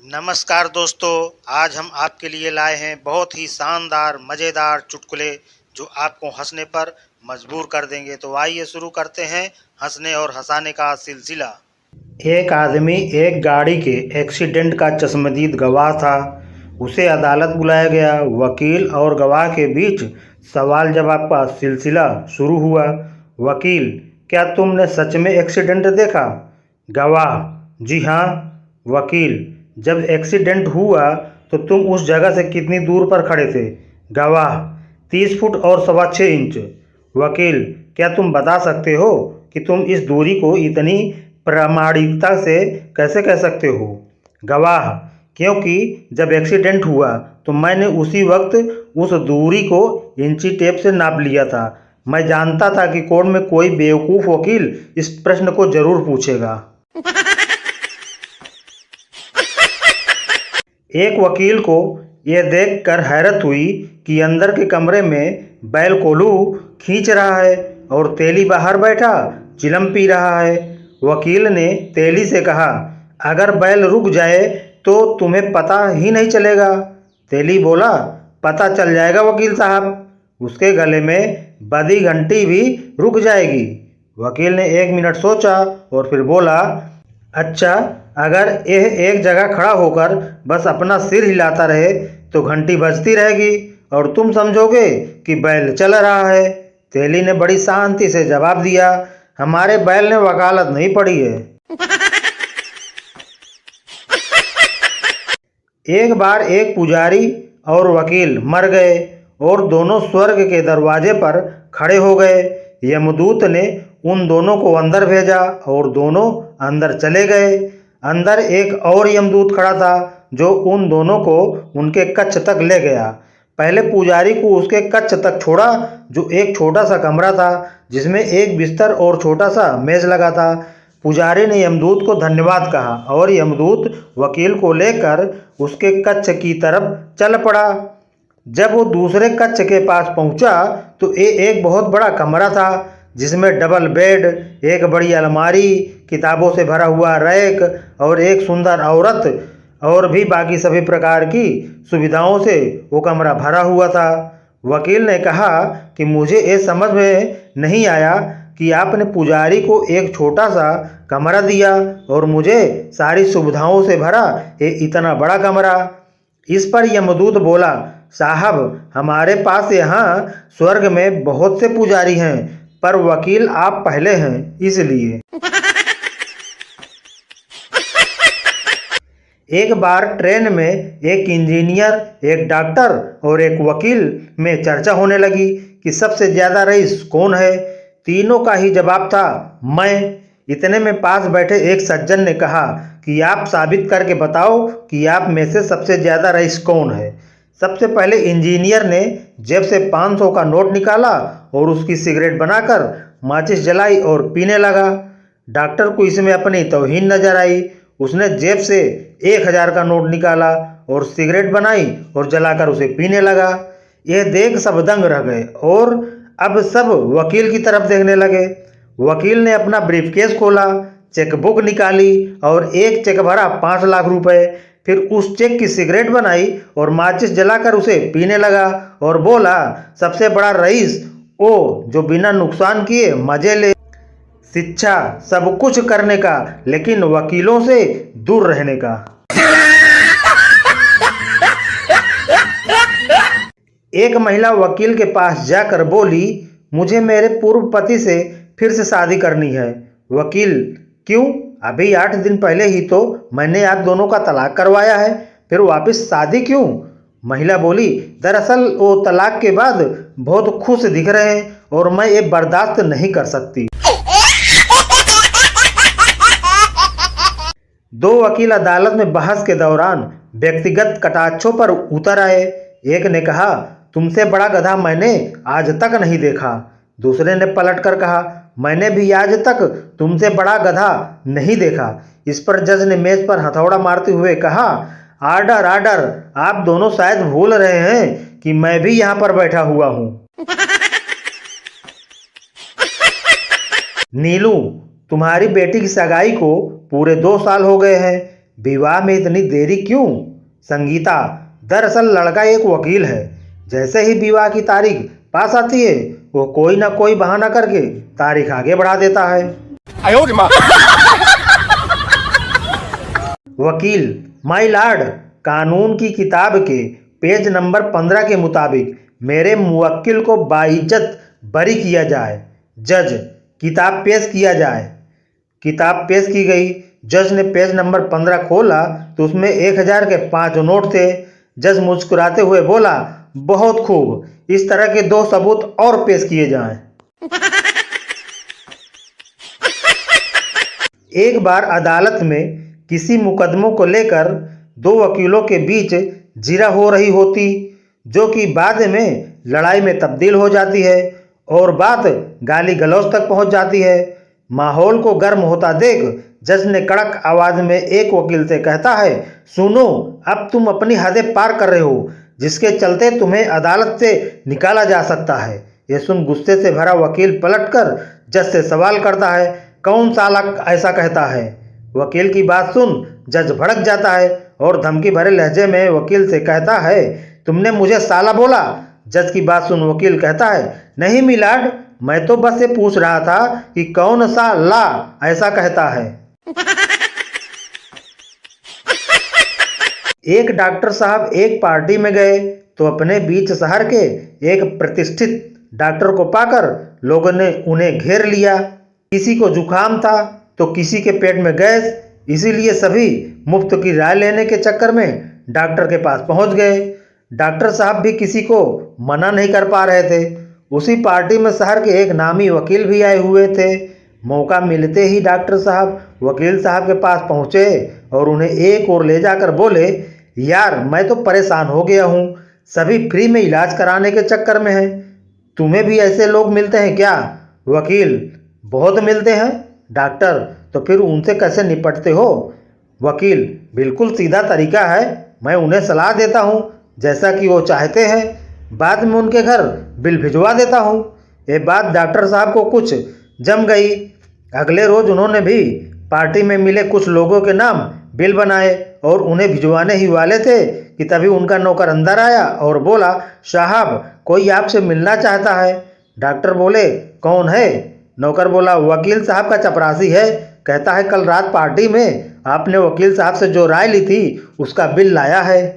नमस्कार दोस्तों, आज हम आपके लिए लाए हैं बहुत ही शानदार मज़ेदार चुटकुले जो आपको हंसने पर मजबूर कर देंगे। तो आइए शुरू करते हैं हंसने और हंसाने का सिलसिला। एक आदमी एक गाड़ी के एक्सीडेंट का चश्मदीद गवाह था। उसे अदालत बुलाया गया। वकील और गवाह के बीच सवाल जवाब का सिलसिला शुरू हुआ। वकील: क्या तुमने सच में एक्सीडेंट देखा? गवाह: जी हाँ। वकील: जब एक्सीडेंट हुआ तो तुम उस जगह से कितनी दूर पर खड़े थे? गवाह: 30 फुट और 6.25 इंच। वकील: क्या तुम बता सकते हो कि तुम इस दूरी को इतनी प्रामाणिकता से कैसे कह सकते हो? गवाह: क्योंकि जब एक्सीडेंट हुआ तो मैंने उसी वक्त उस दूरी को इंची टेप से नाप लिया था। मैं जानता था कि कोर्ट में कोई बेवकूफ़ वकील इस प्रश्न को जरूर पूछेगा। एक वकील को यह देखकर हैरत हुई कि अंदर के कमरे में बैल कोल्हू खींच रहा है और तेली बाहर बैठा चिलम पी रहा है। वकील ने तेली से कहा, अगर बैल रुक जाए तो तुम्हें पता ही नहीं चलेगा। तेली बोला, पता चल जाएगा वकील साहब, उसके गले में बधी घंटी भी रुक जाएगी। वकील ने 1 मिनट सोचा और फिर बोला, अच्छा, अगर यह एक जगह खड़ा होकर बस अपना सिर हिलाता रहे तो घंटी बजती रहेगी और तुम समझोगे कि बैल चल रहा है। तेली ने बड़ी शांति से जवाब दिया, हमारे बैल ने वकालत नहीं पढ़ी है। एक बार एक पुजारी और वकील मर गए और दोनों स्वर्ग के दरवाजे पर खड़े हो गए। यमदूत ने उन दोनों को अंदर भेजा और दोनों अंदर चले गए। अंदर एक और यमदूत खड़ा था जो उन दोनों को उनके कक्ष तक ले गया। पहले पुजारी को उसके कक्ष तक छोड़ा जो एक छोटा सा कमरा था जिसमें एक बिस्तर और छोटा सा मेज लगा था। पुजारी ने यमदूत को धन्यवाद कहा और यमदूत वकील को लेकर उसके कक्ष की तरफ चल पड़ा। जब वो दूसरे कक्ष के पास पहुंचा तो ये एक बहुत बड़ा कमरा था जिसमें डबल बेड, एक बड़ी अलमारी, किताबों से भरा हुआ रैक और एक सुंदर औरत और भी बाकी सभी प्रकार की सुविधाओं से वो कमरा भरा हुआ था। वकील ने कहा कि मुझे ये समझ में नहीं आया कि आपने पुजारी को एक छोटा सा कमरा दिया और मुझे सारी सुविधाओं से भरा ये इतना बड़ा कमरा। इस पर यमदूत बोला, साहब, हमारे पास यहाँ स्वर्ग में बहुत से पुजारी हैं पर वकील आप पहले हैं, इसलिए। एक बार ट्रेन में एक इंजीनियर, एक डॉक्टर और एक वकील में चर्चा होने लगी कि सबसे ज्यादा रईस कौन है। तीनों का ही जवाब था, मैं। इतने में पास बैठे एक सज्जन ने कहा कि आप साबित करके बताओ कि आप में से सबसे ज्यादा रईस कौन है। सबसे पहले इंजीनियर ने जेब से 500 का नोट निकाला और उसकी सिगरेट बनाकर माचिस जलाई और पीने लगा। डॉक्टर को इसमें अपनी तौहीन नजर आई। उसने जेब से 1000 का नोट निकाला और सिगरेट बनाई और जलाकर उसे पीने लगा। यह देख सब दंग रह गए और अब सब वकील की तरफ देखने लगे। वकील ने अपना ब्रीफकेस खोला, चेकबुक निकाली और एक चेक भरा 5 लाख रुपए। फिर उस चेक की सिगरेट बनाई और माचिस जलाकर उसे पीने लगा और बोला, सबसे बड़ा रईस वो जो बिना नुकसान किए मजे ले। शिक्षा सब कुछ करने का लेकिन वकीलों से दूर रहने का। एक महिला वकील के पास जाकर बोली, मुझे मेरे पूर्व पति से फिर से शादी करनी है। वकील, क्यों? अभी 8 दिन पहले ही तो मैंने आप दोनों का तलाक करवाया है, फिर वापस शादी क्यों? महिला बोली, दरअसल वो तलाक के बाद बहुत खुश दिख रहे हैं और मैं ये बर्दाश्त नहीं कर सकती। 2 वकील अदालत में बहस के दौरान व्यक्तिगत कटाक्षों पर उतर आए। एक ने कहा, तुमसे बड़ा गधा मैंने आज तक नहीं देखा। दूसरे ने पलटकर कहा, मैंने भी आज तक तुमसे बड़ा गधा नहीं देखा। इस पर जज ने मेज पर हथौड़ा मारते हुए कहा, आर्डर आर्डर, आप दोनों शायद भूल रहे हैं कि मैं भी यहाँ पर बैठा हुआ हूँ। नीलू, तुम्हारी बेटी की सगाई को पूरे 2 साल हो गए हैं। विवाह में इतनी देरी क्यों? संगीता, दरअसल लड़का एक वकील है। जैसे ही विवाह की तारीख पास आती है वो कोई ना कोई बहाना करके तारीख आगे बढ़ा देता है। वकील, माय लॉर्ड, कानून की किताब के पेज नंबर 15 के मुताबिक मेरे मुवक्किल को बाइज्जत बरी किया जाए। जज, किताब पेश किया जाए। किताब पेश की गई। जज ने पेज नंबर 15 खोला तो उसमें 1000 के 5 नोट थे। जज मुस्कुराते हुए बोला, बहुत खूब, इस तरह के 2 सबूत और पेश किए जाएं। एक बार अदालत में किसी मुकदमों को लेकर 2 वकीलों के बीच जिरा हो रही होती, जो कि बाद में लड़ाई में तब्दील हो जाती है और बात गाली गलौज तक पहुंच जाती है। माहौल को गर्म होता देख जज ने कड़क आवाज में एक वकील से कहता है, सुनो, अब तुम अपनी हदें पार कर रहे हो, जिसके चलते तुम्हें अदालत से निकाला जा सकता है। यह सुन गुस्से से भरा वकील पलटकर जज से सवाल करता है, कौन साला ऐसा कहता है? वकील की बात सुन जज भड़क जाता है और धमकी भरे लहजे में वकील से कहता है, तुमने मुझे साला बोला? जज की बात सुन वकील कहता है, नहीं मिलाड, मैं तो बस ये पूछ रहा था कि कौन सा ला ऐसा कहता है। एक डॉक्टर साहब एक पार्टी में गए तो अपने बीच शहर के एक प्रतिष्ठित डॉक्टर को पाकर लोगों ने उन्हें घेर लिया। किसी को जुकाम था तो किसी के पेट में गैस, इसीलिए सभी मुफ्त की राय लेने के चक्कर में डॉक्टर के पास पहुंच गए। डॉक्टर साहब भी किसी को मना नहीं कर पा रहे थे। उसी पार्टी में शहर के एक नामी वकील भी आए हुए थे। मौका मिलते ही डॉक्टर साहब वकील साहब के पास पहुंचे और उन्हें एक ओर ले जाकर बोले, यार मैं तो परेशान हो गया हूँ, सभी फ्री में इलाज कराने के चक्कर में हैं, तुम्हें भी ऐसे लोग मिलते हैं क्या? वकील, बहुत मिलते हैं। डॉक्टर, तो फिर उनसे कैसे निपटते हो? वकील, बिल्कुल सीधा तरीका है, मैं उन्हें सलाह देता हूँ जैसा कि वो चाहते हैं, बाद में उनके घर बिल भिजवा देता हूँ। ये बात डॉक्टर साहब को कुछ जम गई। अगले रोज उन्होंने भी पार्टी में मिले कुछ लोगों के नाम बिल बनाए और उन्हें भिजवाने ही वाले थे कि तभी उनका नौकर अंदर आया और बोला, साहब कोई आपसे मिलना चाहता है। डॉक्टर बोले, कौन है? नौकर बोला, वकील साहब का चपरासी है, कहता है कल रात पार्टी में आपने वकील साहब से जो राय ली थी उसका बिल लाया है।